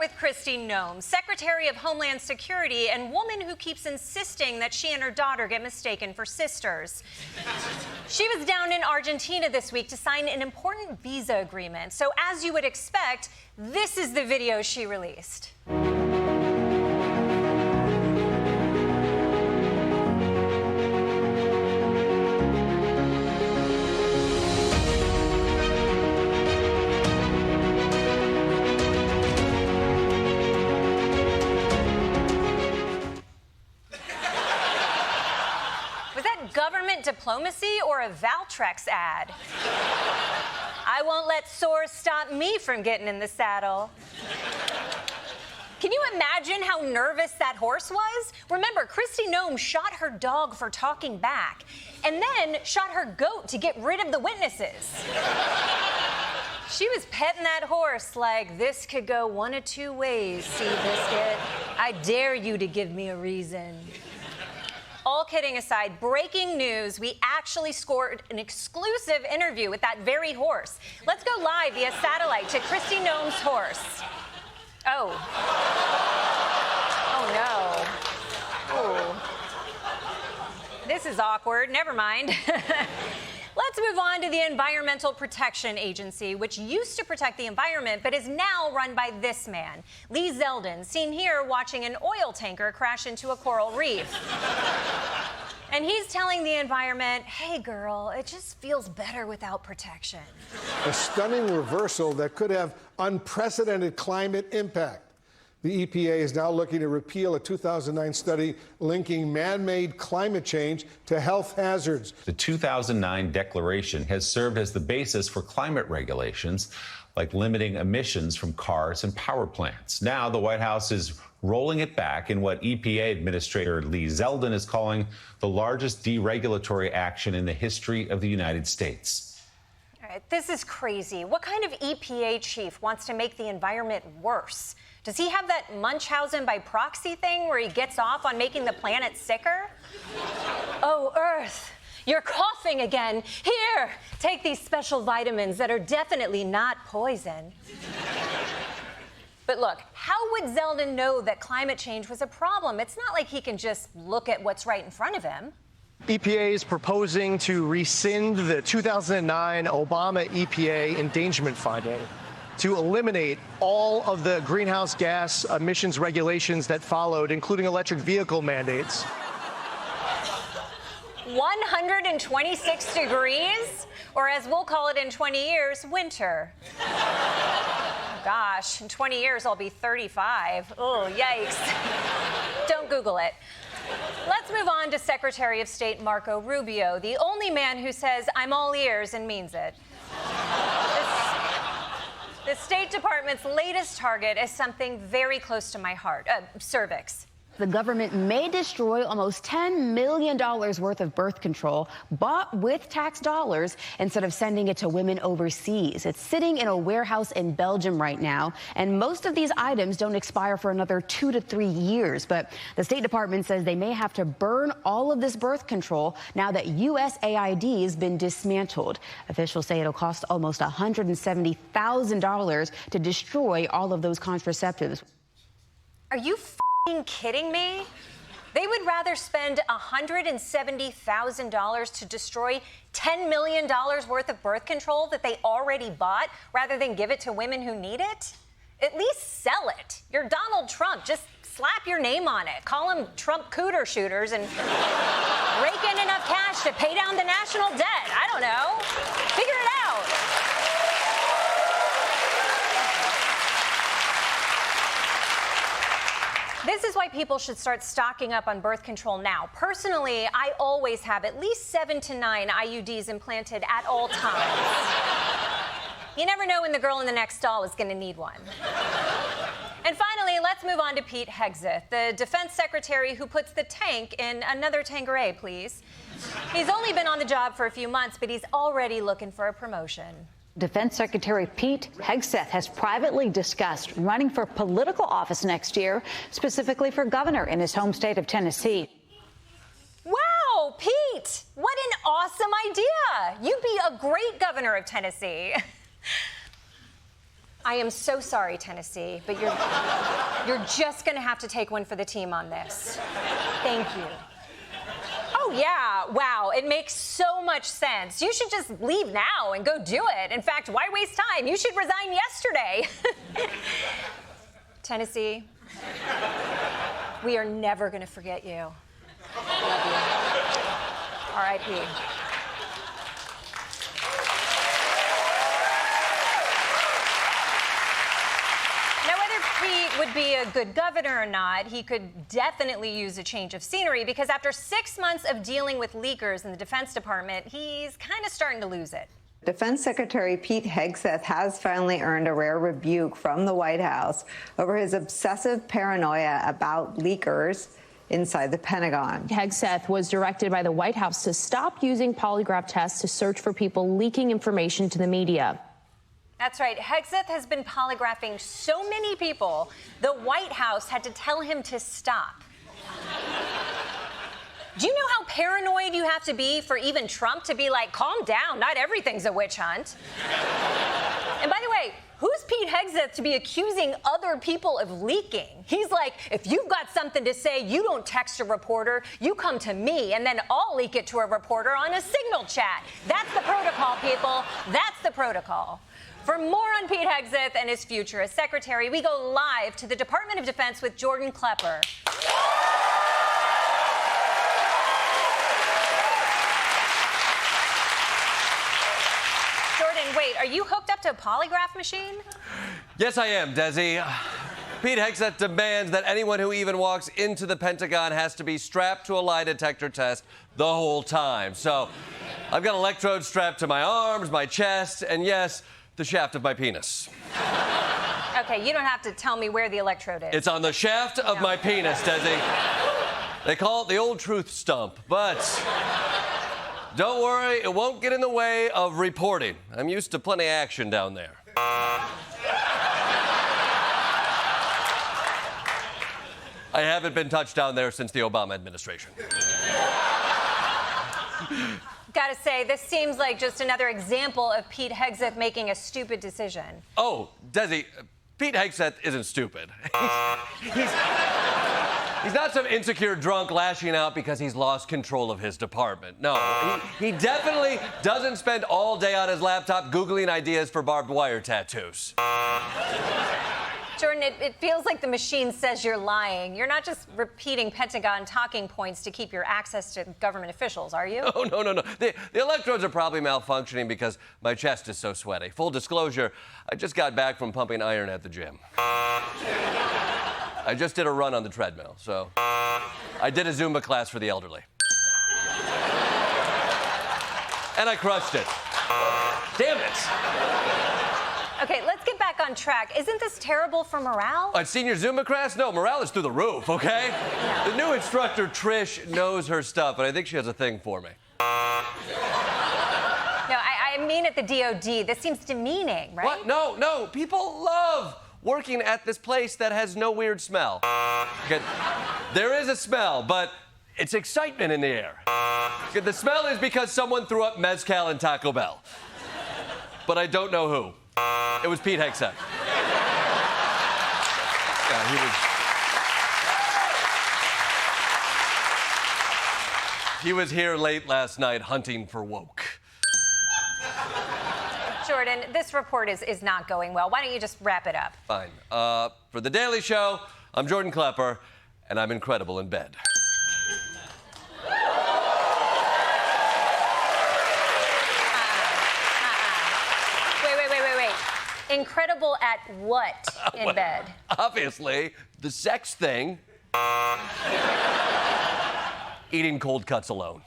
with Kristi Noem, Secretary of Homeland Security and woman who keeps insisting that she and her daughter get mistaken for sisters. She was down in Argentina this week to sign an important visa agreement. So as you would expect, this is the video she released. Government diplomacy or a Valtrex ad? I won't let sores stop me from getting in the saddle. Can you imagine how nervous that horse was? Remember, Kristi Noem shot her dog for talking back and then shot her goat to get rid of the witnesses. She was petting that horse like, this could go one of two ways, Seabiscuit. I dare you to give me a reason. All kidding aside, breaking news, we actually scored an exclusive interview with that very horse. Let's go live via satellite to Kristi Noem's horse. Oh. Oh, no. Oh. This is awkward. Never mind. Let's move on to the Environmental Protection Agency, which used to protect the environment, but is now run by this man, Lee Zeldin, seen here watching an oil tanker crash into a coral reef. And he's telling the environment, hey, girl, it just feels better without protection. A stunning reversal that could have unprecedented climate impact. The EPA is now looking to repeal a 2009 study linking man-made climate change to health hazards. The 2009 declaration has served as the basis for climate regulations, like limiting emissions from cars and power plants. Now, the White House is rolling it back in what EPA Administrator Lee Zeldin is calling the largest deregulatory action in the history of the United States. All right, this is crazy. What kind of EPA chief wants to make the environment worse? Does he have that Munchausen by proxy thing where he gets off on making the planet sicker? Oh, Earth, you're coughing again. Here, take these special vitamins that are definitely not poison. But look, how would Zeldin know that climate change was a problem? It's not like he can just look at what's right in front of him. EPA is proposing to rescind the 2009 Obama EPA endangerment finding to eliminate all of the greenhouse gas emissions regulations that followed, including electric vehicle mandates. 126 degrees, or as we'll call it in 20 years, winter. Gosh, in 20 years I'll be 35. Oh, yikes. Don't Google it. Let's move on to Secretary of State Marco Rubio, the only man who says, I'm all ears and means it. The State Department's latest target is something very close to my heart, cervix. The government may destroy almost $10 million worth of birth control bought with tax dollars instead of sending it to women overseas. It's sitting in a warehouse in Belgium right now, and most of these items don't expire for another 2 to 3 years. But the State Department says they may have to burn all of this birth control now that USAID has been dismantled. Officials say it'll cost almost $170,000 to destroy all of those contraceptives. Are you kidding me? They would rather spend $170,000 to destroy $10 million worth of birth control that they already bought rather than give it to women who need it? At least sell it. You're Donald Trump. Just slap your name on it. Call them Trump cooter shooters and rake in enough cash to pay down the national debt. I don't know. Figure it out. This is why people should start stocking up on birth control now. Personally, I always have at least 7 to 9 IUDs implanted at all times. You never know when the girl in the next stall is going to need one. And finally, let's move on to Pete Hegseth, the defense secretary who puts the tank in another Tanqueray, please. He's only been on the job for a few months, but he's already looking for a promotion. Defense Secretary Pete Hegseth has privately discussed running for political office next year, specifically for governor in his home state of Tennessee. Wow, Pete, what an awesome idea. You'd be a great governor of Tennessee. I am so sorry, Tennessee, but you're just gonna have to take one for the team on this. Thank you. Oh, yeah, wow, it makes so much sense. You should just leave now and go do it. In fact, why waste time? You should resign yesterday. Tennessee, we are never gonna forget you. Love you. R.I.P. He would be a good governor or not, he could definitely use a change of scenery because after 6 months of dealing with leakers in the Defense Department, he's kind of starting to lose it. Defense Secretary Pete Hegseth has finally earned a rare rebuke from the White House over his obsessive paranoia about leakers inside the Pentagon. Hegseth was directed by the White House to stop using polygraph tests to search for people leaking information to the media. That's right. Hegseth has been polygraphing so many people, the White House had to tell him to stop. Do you know how paranoid you have to be for even Trump to be like, calm down, not everything's a witch hunt? And by the way, who's Pete Hegseth to be accusing other people of leaking? He's like, if you've got something to say, you don't text a reporter, you come to me, and then I'll leak it to a reporter on a Signal chat. That's the protocol, people. That's the protocol. For more on Pete Hegseth and his future as secretary, we go live to the Department of Defense with Jordan Klepper. Jordan, wait, are you hooked up to a polygraph machine? Yes, I am, Desi. Pete Hegseth demands that anyone who even walks into the Pentagon has to be strapped to a lie detector test the whole time. So I've got electrodes strapped to my arms, my chest, and yes, the shaft of my penis. Okay, you don't have to tell me where the electrode is. It's on the shaft of my penis, Desi. They call it the old truth stump, but don't worry, it won't get in the way of reporting. I'm used to plenty of action down there. I haven't been touched down there since the Obama administration. Gotta say, this seems like just another example of Pete Hegseth making a stupid decision. Oh, Desi, Pete Hegseth isn't stupid. He's not some insecure drunk lashing out because he's lost control of his department. No, he definitely doesn't spend all day on his laptop Googling ideas for barbed wire tattoos. Jordan, it feels like the machine says you're lying. You're not just repeating Pentagon talking points to keep your access to government officials, are you? Oh, no. The electrodes are probably malfunctioning because my chest is so sweaty. Full disclosure, I just got back from pumping iron at the gym. I just did a run on the treadmill, so I did a Zumba class for the elderly. And I crushed it. Damn it. Okay, let's get back on track. Isn't this terrible for morale? At senior Zumba class? No, morale is through the roof, okay? Yeah. The new instructor, Trish, knows her stuff, and I think she has a thing for me. No, I mean at the DOD. This seems demeaning, right? What? No. People love working at this place that has no weird smell. Okay? There is a smell, but it's excitement in the air. Okay? The smell is because someone threw up mezcal and Taco Bell. But I don't know who. It was Pete Hegseth. Yeah, he was here late last night hunting for woke. Jordan, this report is not going well. Why don't you just wrap it up? Fine. For The Daily Show, I'm Jordan Klepper, and I'm incredible in bed. Wait. Incredible at what in bed? Obviously, the sex thing. Eating cold cuts alone.